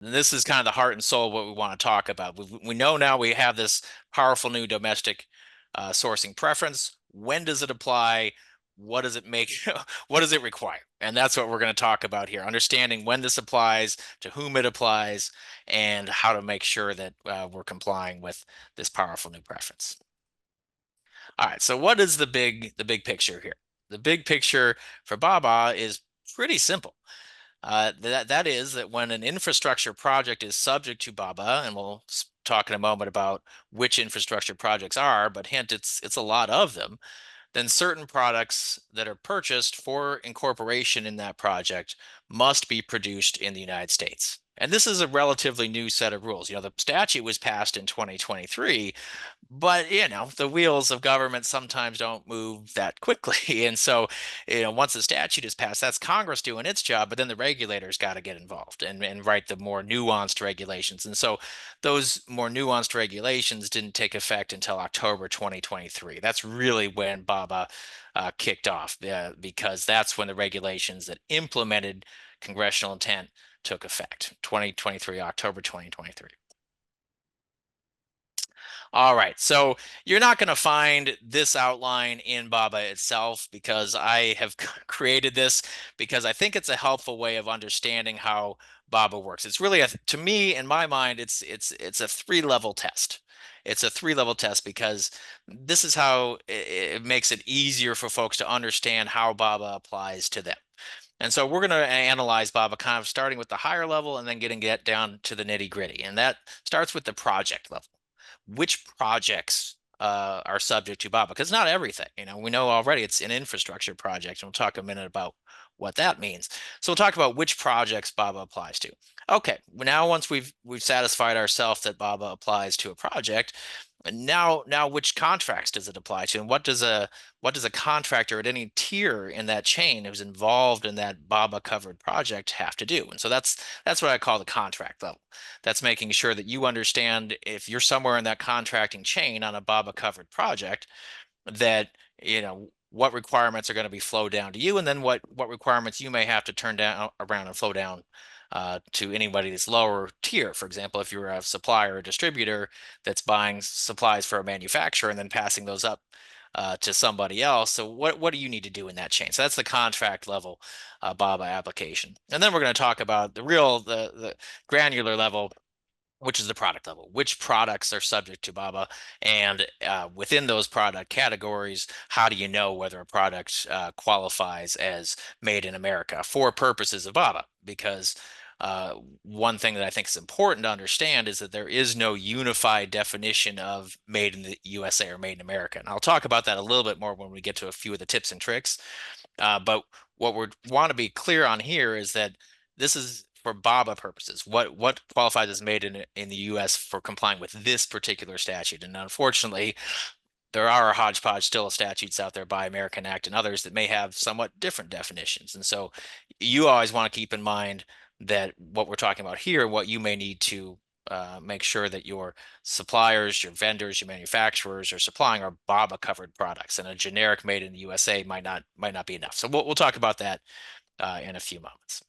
And this is kind of the heart and soul of what we want to talk about. We know now we have this powerful new domestic sourcing preference. When does it apply? What does it make? What does it require? And that's what we're going to talk about here. Understanding when this applies, to whom it applies, and how to make sure that we're complying with this powerful new preference. All right. So what is the big picture here? The big picture for Baba is pretty simple. That is that when an infrastructure project is subject to BABA, and we'll talk in a moment about which infrastructure projects are, but hint, it's a lot of them, then certain products that are purchased for incorporation in that project must be produced in the United States. And this is a relatively new set of rules. The statute was passed in 2023, but the wheels of government sometimes don't move that quickly. And so, once the statute is passed, that's Congress doing its job, but then the regulators got to get involved and write the more nuanced regulations. And so those more nuanced regulations didn't take effect until October 2023. That's really when BABA kicked off, because that's when the regulations that implemented congressional intent took effect. 2023, October 2023. All right, so you're not going to find this outline in Baba itself because I have created this because I think it's a helpful way of understanding how Baba works. It's really to me, in my mind, it's a three-level test. It's a three-level test because this is how it makes it easier for folks to understand how Baba applies to them. And so we're going to analyze Baba kind of starting with the higher level and then get down to the nitty gritty. And that starts with the project level. Which projects are subject to BABA? Because not everything. We know already it's an infrastructure project, and we'll talk a minute about what that means. So we'll talk about which projects BABA applies to. Okay, now once we've satisfied ourselves that BABA applies to a project, now which contracts does it apply to, and what does a contractor at any tier in that chain who's involved in that BABA covered project have to do? And so that's what I call the contract level. That's making sure that you understand if you're somewhere in that contracting chain on a BABA covered project, that what requirements are going to be flowed down to you, and then what requirements you may have to turn down around and flow down to anybody that's lower tier. For example, if you're a supplier or distributor that's buying supplies for a manufacturer and then passing those up to somebody else. So what do you need to do in that chain? So that's the contract level BABA application. And then we're going to talk about the granular level, which is the product level, which products are subject to BABA, and within those product categories, how do you know whether a product qualifies as made in America for purposes of BABA? Because one thing that I think is important to understand is that there is no unified definition of made in the USA or made in America. And I'll talk about that a little bit more when we get to a few of the tips and tricks. But what we want to be clear on here is that this is for BABA purposes. What qualifies as made in the U.S. for complying with this particular statute? And unfortunately, there are a hodgepodge still of statutes out there by American Act and others that may have somewhat different definitions. And so you always want to keep in mind that what we're talking about here, what you may need to make sure that your suppliers, your vendors, your manufacturers are supplying are BABA covered products, and a generic made in the USA might not be enough. So we'll talk about that in a few moments.